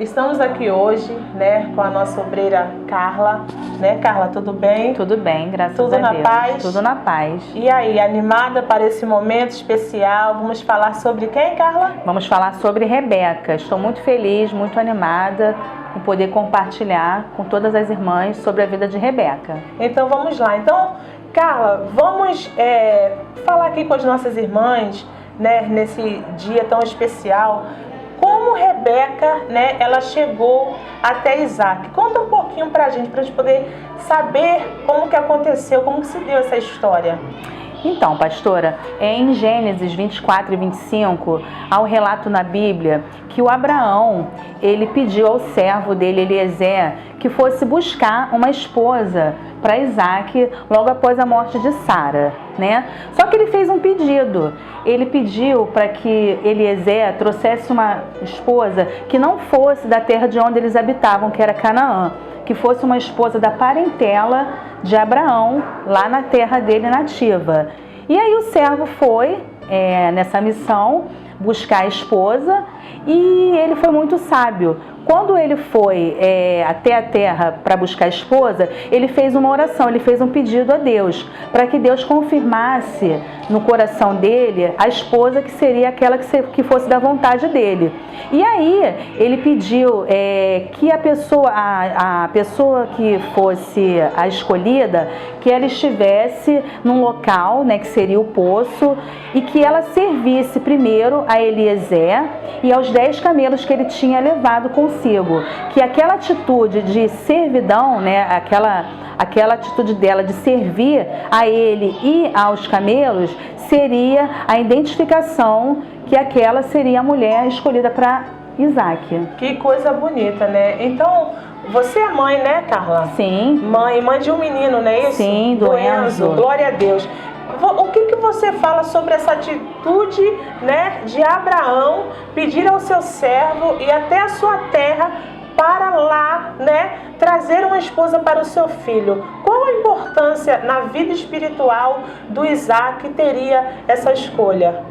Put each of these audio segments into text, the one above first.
Estamos aqui hoje, né, com a nossa obreira Carla, né, Carla, tudo bem? Tudo bem, graças Tudo a Deus. na paz? Tudo na paz. E aí, animada para esse momento especial? Vamos falar sobre quem, Carla? Vamos falar sobre Rebeca. Estou muito feliz, muito animada em poder compartilhar com todas as irmãs sobre a vida de Rebeca. Então vamos lá. Então, Carla, vamos falar aqui com as nossas irmãs, né, nesse dia tão especial, como Rebeca, né, ela chegou até Isaac. Conta um pouquinho pra gente poder saber como que aconteceu, como que se deu essa história. Então, pastora, em Gênesis 24 e 25, há um relato na Bíblia que o Abraão, ele pediu ao servo dele, Eliezer, que fosse buscar uma esposa para Isaac logo após a morte de Sara, né? Só que ele fez um pedido. Ele pediu para que Eliezer trouxesse uma esposa que não fosse da terra de onde eles habitavam, que era Canaã, que fosse uma esposa da parentela de Abraão, lá na terra dele nativa. E aí o servo foi nessa missão buscar a esposa e ele foi muito sábio. Quando ele foi até a terra para buscar a esposa, ele fez uma oração, ele fez um pedido a Deus, para que Deus confirmasse no coração dele a esposa que seria aquela que fosse da vontade dele. E aí ele pediu que a pessoa que fosse a escolhida, que ela estivesse num local, né, que seria o poço, e que ela servisse primeiro a Eliezer e aos 10 camelos que ele tinha levado consigo. Que aquela atitude de servidão, né, aquela atitude dela de servir a ele e aos camelos, seria a identificação que aquela seria a mulher escolhida para Isaac. Que coisa bonita, né? Então, você é mãe, né, Carla? Sim. Mãe de um menino, não é isso? Sim, do Enzo. Glória a Deus. O que você fala sobre essa atitude, né, de Abraão pedir ao seu servo e até a sua terra para lá, né, trazer uma esposa para o seu filho? Qual a importância na vida espiritual do Isaac que teria essa escolha?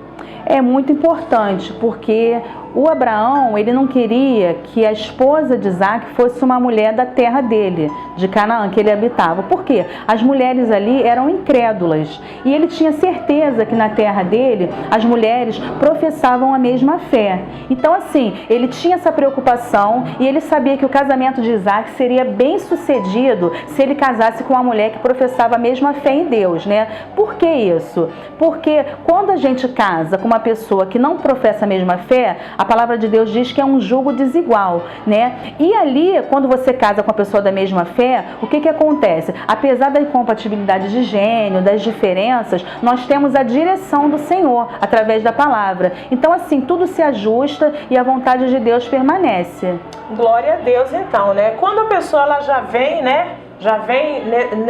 É muito importante, porque o Abraão, ele não queria que a esposa de Isaac fosse uma mulher da terra dele, de Canaã, que ele habitava. Por quê? As mulheres ali eram incrédulas e ele tinha certeza que na terra dele as mulheres professavam a mesma fé. Então, assim, ele tinha essa preocupação e ele sabia que o casamento de Isaac seria bem sucedido se ele casasse com uma mulher que professava a mesma fé em Deus, né? Por que isso? Porque quando a gente casa com uma pessoa que não professa a mesma fé, a palavra de Deus diz que é um jugo desigual, né? E ali, quando você casa com a pessoa da mesma fé, o que acontece? Apesar da incompatibilidade de gênero, das diferenças, nós temos a direção do Senhor através da palavra. Então, assim, tudo se ajusta e a vontade de Deus permanece. Glória a Deus, então, né? Quando a pessoa ela já vem, né? Já vem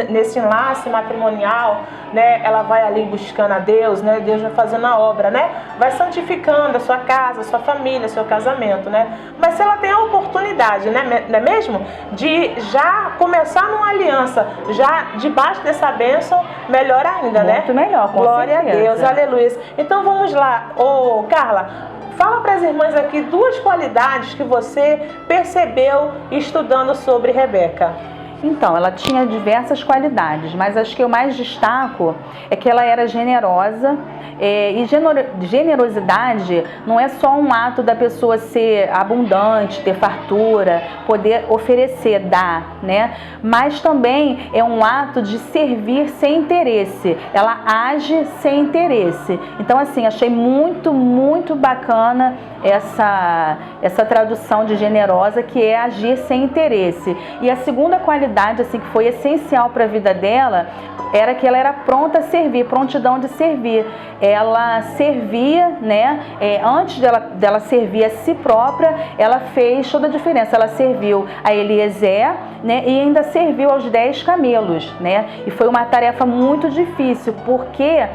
nesse enlace matrimonial, né? Ela vai ali buscando a Deus, né? Deus vai fazendo a obra, né? Vai santificando a sua casa, a sua família, seu casamento, né? Mas se ela tem a oportunidade, né? Não é mesmo? De já começar numa aliança, já debaixo dessa bênção, melhor ainda, né? Muito melhor, com Glória certeza. a Deus, aleluia. Então vamos lá, Carla, fala para as irmãs aqui 2 qualidades que você percebeu estudando sobre Rebeca. Então, ela tinha diversas qualidades, mas as que eu mais destaco é que ela era generosa, e generosidade não é só um ato da pessoa ser abundante, ter fartura, poder oferecer, dar, né? Mas também é um ato de servir sem interesse. Ela age sem interesse. Então, assim, achei muito, muito bacana essa tradução de generosa, que é agir sem interesse. E a segunda qualidade, assim, que foi essencial para a vida dela, era que ela era pronta a servir, prontidão de servir. Ela servia, né? Antes dela servir a si própria, ela fez toda a diferença. Ela serviu a Eliezer, né? E ainda serviu aos 10 camelos, né? E foi uma tarefa muito difícil, porque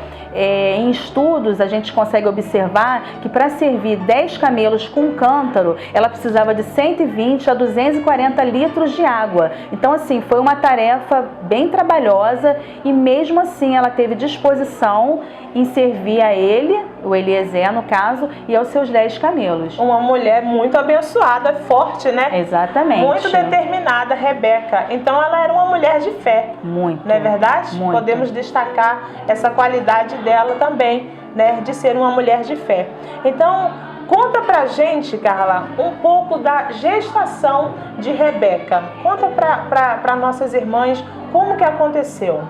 em estudos a gente consegue observar que para servir 10 camelos com um cântaro, ela precisava de 120 a 240 litros de água. Então, assim, assim, foi uma tarefa bem trabalhosa e mesmo assim ela teve disposição em servir a ele, o Eliezer no caso, e aos seus 10 camelos. Uma mulher muito abençoada, forte, né? Exatamente. Muito determinada, Rebeca. Então ela era uma mulher de fé. Muito. Não é verdade? Muito. Podemos destacar essa qualidade dela também, né? De ser uma mulher de fé. Então, conta pra gente, Carla, um pouco da gestação de Rebeca. Conta pra nossas irmãs como que aconteceu.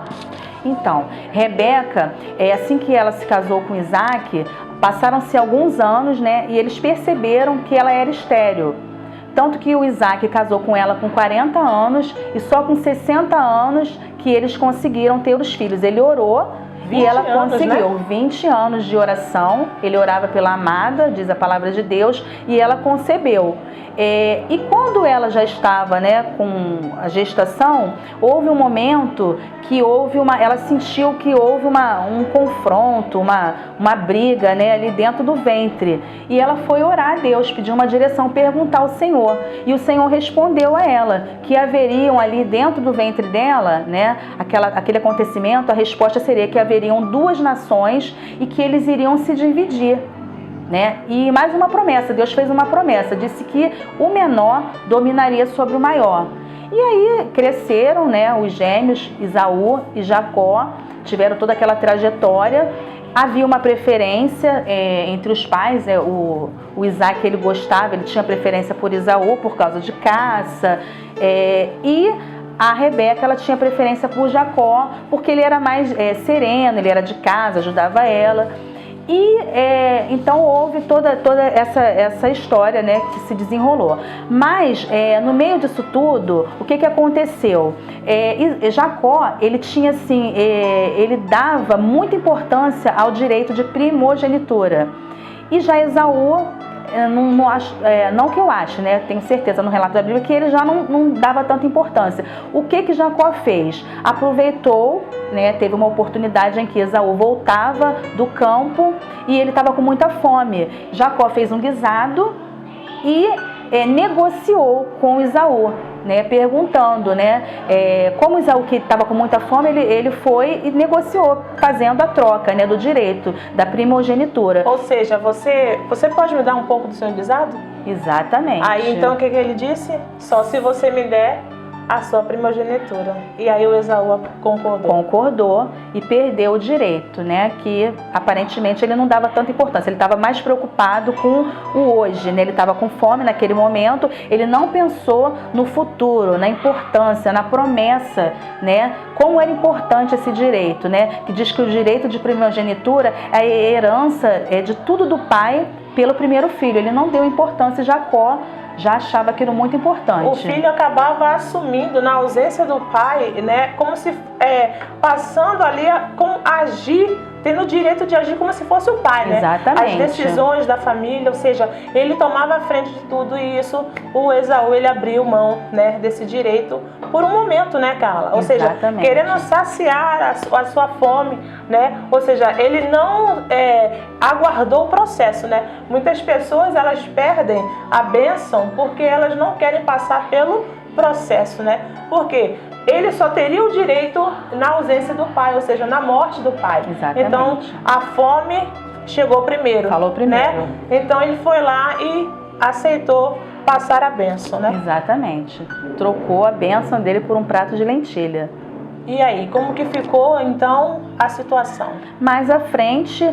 Então, Rebeca, assim que ela se casou com Isaac, passaram-se alguns anos, né? E eles perceberam que ela era estéril. Tanto que o Isaac casou com ela com 40 anos e só com 60 anos que eles conseguiram ter os filhos. Ele orou e ela conseguiu, né? 20 anos de oração, ele orava pela amada, diz a palavra de Deus, e ela concebeu. E quando ela já estava, né, com a gestação, houve um momento que ela sentiu que houve um confronto, uma briga, né, ali dentro do ventre. E ela foi orar a Deus, pedir uma direção, perguntar ao Senhor. E o Senhor respondeu a ela que haveriam ali dentro do ventre dela, né, aquele acontecimento, a resposta seria que haveriam 2 nações e que eles iriam se dividir. Né? E mais uma promessa, Deus fez uma promessa, disse que o menor dominaria sobre o maior. E aí cresceram, né, os gêmeos, Esaú e Jacó, tiveram toda aquela trajetória. Havia uma preferência entre os pais, o Isaac ele gostava, ele tinha preferência por Esaú por causa de caça, e a Rebeca ela tinha preferência por Jacó porque ele era mais sereno, ele era de casa, ajudava ela. E então houve toda essa história, né, que se desenrolou. Mas no meio disso tudo, o que aconteceu? Jacó, ele tinha assim, ele dava muita importância ao direito de primogenitura. E já Esaú, não que eu ache, né? Tenho certeza no relato da Bíblia que ele já não dava tanta importância. O que Jacó fez? Aproveitou, né? Teve uma oportunidade em que Esaú voltava do campo e ele estava com muita fome. Jacó fez um guisado e negociou com Esaú, né, perguntando, né, como Esaú que estava com muita fome, ele foi e negociou, fazendo a troca, né, do direito da primogenitura. Ou seja, você pode me dar um pouco do seu guisado? Exatamente. Aí então o que ele disse? Só se você me der a sua primogenitura. E aí o Esaú concordou. Concordou e perdeu o direito, né? Que aparentemente ele não dava tanta importância. Ele estava mais preocupado com o hoje, né? Ele estava com fome naquele momento. Ele não pensou no futuro, na importância, na promessa, né? Como era importante esse direito, né? Que diz que o direito de primogenitura é a herança de tudo do pai pelo primeiro filho. Ele não deu importância. Jacó já achava aquilo muito importante. O filho acabava assumindo, na ausência do pai, né, como se passando ali a agir, tendo o direito de agir como se fosse o pai, né? Exatamente. As decisões da família, ou seja, ele tomava a frente de tudo isso. O Esaú, ele abriu mão, né, desse direito por um momento, né, Carla? Ou Exatamente. seja, querendo saciar a sua fome, né? Ou seja, ele não aguardou o processo, né? Muitas pessoas, elas perdem a bênção porque elas não querem passar pelo processo, né? Porque ele só teria o direito na ausência do pai, ou seja, na morte do pai. Exatamente. Então, a fome chegou primeiro. Falou primeiro. Né? Então, ele foi lá e aceitou passar a bênção, né? Exatamente. Trocou a bênção dele por um prato de lentilha. E aí, como que ficou, então, a situação? Mais à frente,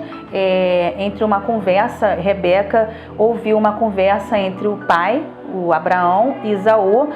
entre uma conversa, Rebeca ouviu uma conversa entre o pai, o Abraão, e Esaú.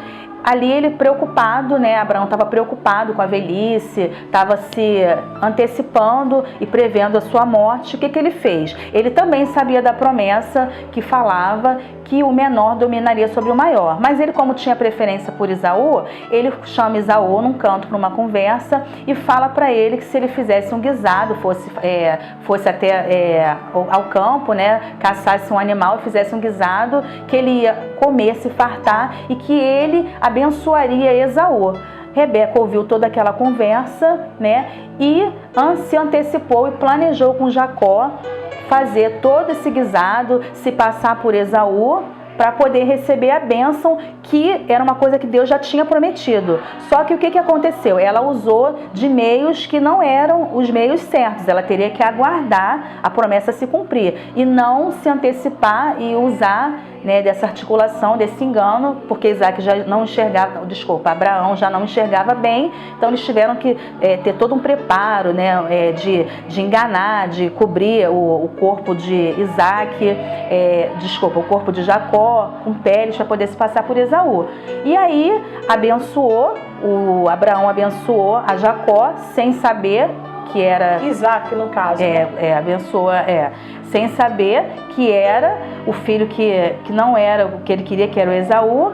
Ali ele preocupado, né? Abraão estava preocupado com a velhice, estava se antecipando e prevendo a sua morte. O que ele fez? Ele também sabia da promessa que falava que o menor dominaria sobre o maior. Mas ele, como tinha preferência por Esaú, ele chama Esaú num canto para uma conversa e fala para ele que se ele fizesse um guisado, fosse até ao campo, né, caçasse um animal e fizesse um guisado, que ele ia comer, se fartar e que ele abençoaria Esaú. Rebeca ouviu toda aquela conversa, né, e se antecipou e planejou com Jacó fazer todo esse guisado, se passar por Esaú, para poder receber a bênção, que era uma coisa que Deus já tinha prometido. Só que o que aconteceu? Ela usou de meios que não eram os meios certos. Ela teria que aguardar a promessa se cumprir e não se antecipar e usar, né, dessa articulação, desse engano, porque Isaac já não enxergava, Abraão já não enxergava bem, então eles tiveram que ter todo um preparo, né, de enganar, de cobrir o corpo de Isaac, o corpo de Jacó com peles para poder se passar por Esaú. E aí Abraão abençoou a Jacó sem saber que era Isaac, no caso. Sem saber que era o filho que não era o que ele queria, que era o Esaú.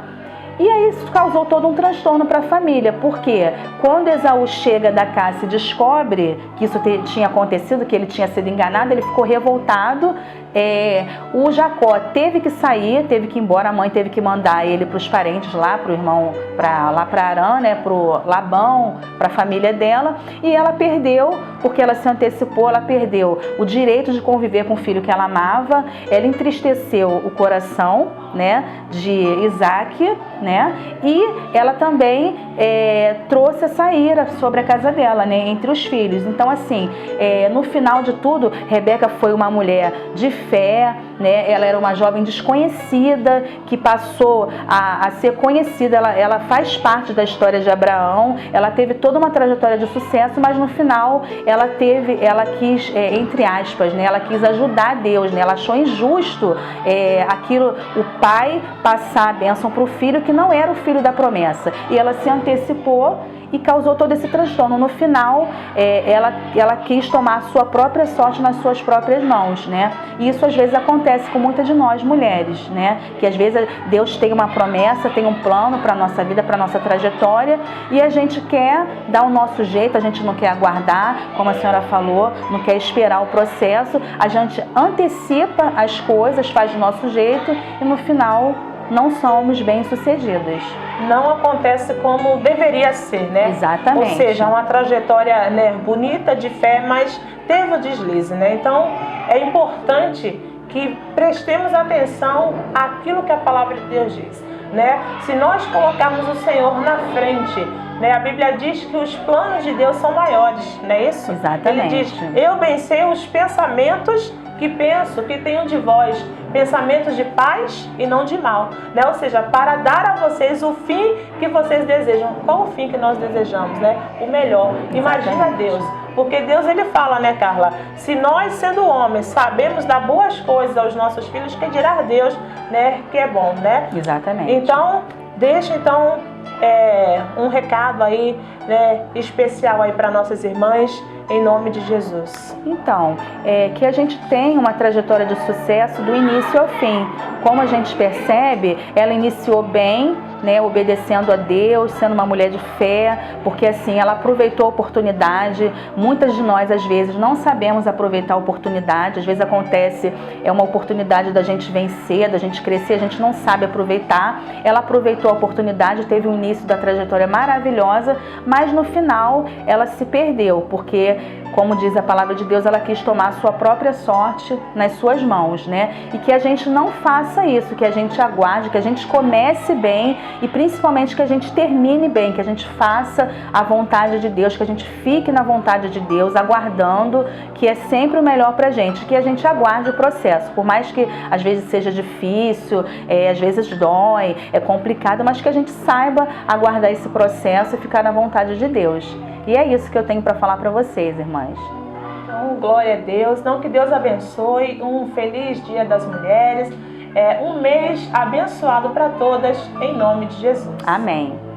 E aí isso causou todo um transtorno para a família, porque quando Esaú chega da caça e descobre que isso tinha acontecido, que ele tinha sido enganado, ele ficou revoltado. O Jacó teve que sair, teve que ir embora, a mãe teve que mandar ele para os parentes lá, para o irmão, lá para Arã, né, para o Labão, para a família dela, e ela perdeu, porque ela se antecipou, ela perdeu o direito de conviver com o filho que ela amava, ela entristeceu o coração, né, de Isaac, né, e ela também trouxe essa ira sobre a casa dela, né, entre os filhos. Então, assim, no final de tudo, Rebeca foi uma mulher de fé, né? Ela era uma jovem desconhecida que passou a ser conhecida. Ela faz parte da história de Abraão. Ela teve toda uma trajetória de sucesso, mas no final ela quis, entre aspas, né? Ela quis ajudar Deus, né? Ela achou injusto o pai passar a bênção para o filho que não era o filho da promessa, e ela se antecipou e causou todo esse transtorno. No final, ela quis tomar a sua própria sorte nas suas próprias mãos, né? E isso às vezes acontece com muitas de nós mulheres, né? Que às vezes Deus tem uma promessa, tem um plano para a nossa vida, para a nossa trajetória, e a gente quer dar o nosso jeito, a gente não quer aguardar, como a senhora falou, não quer esperar o processo, a gente antecipa as coisas, faz do nosso jeito e no final não somos bem-sucedidas. Não acontece como deveria ser, né? Exatamente. Ou seja, uma trajetória, né, bonita, de fé, mas teve o deslize, né? Então, é importante que prestemos atenção àquilo que a palavra de Deus diz, né? Se nós colocarmos o Senhor na frente, né? A Bíblia diz que os planos de Deus são maiores, não é isso? Exatamente. Ele diz, eu bem sei os pensamentos que penso, que tenho de vós, pensamentos de paz e não de mal, né? Ou seja, para dar a vocês o fim que vocês desejam. Qual o fim que nós desejamos, né? O melhor. Imagina Deus, porque Deus, ele fala, né, Carla? Se nós, sendo homens, sabemos dar boas coisas aos nossos filhos, que dirá Deus, né, que é bom, né? Exatamente. Então, deixa um recado aí, né, especial aí para nossas irmãs, em nome de Jesus. Então, que a gente tenha uma trajetória de sucesso do início ao fim. Como a gente percebe, ela iniciou bem, né, obedecendo a Deus, sendo uma mulher de fé, porque assim, ela aproveitou a oportunidade. Muitas de nós, às vezes, não sabemos aproveitar a oportunidade. Às vezes acontece, uma oportunidade da gente vencer, da gente crescer, a gente não sabe aproveitar. Ela aproveitou a oportunidade, teve um início da trajetória maravilhosa, mas no final ela se perdeu, porque, como diz a palavra de Deus, ela quis tomar a sua própria sorte nas suas mãos, né? E que a gente não faça isso, que a gente aguarde, que a gente comece bem e principalmente que a gente termine bem, que a gente faça a vontade de Deus, que a gente fique na vontade de Deus, aguardando, que é sempre o melhor pra gente, que a gente aguarde o processo, por mais que às vezes seja difícil, às vezes dói, é complicado, mas que a gente saiba aguardar esse processo e ficar na vontade de Deus. E é isso que eu tenho para falar para vocês, irmãs. Então, glória a Deus. Então, que Deus abençoe. Um feliz Dia das Mulheres. Um mês abençoado para todas, em nome de Jesus. Amém.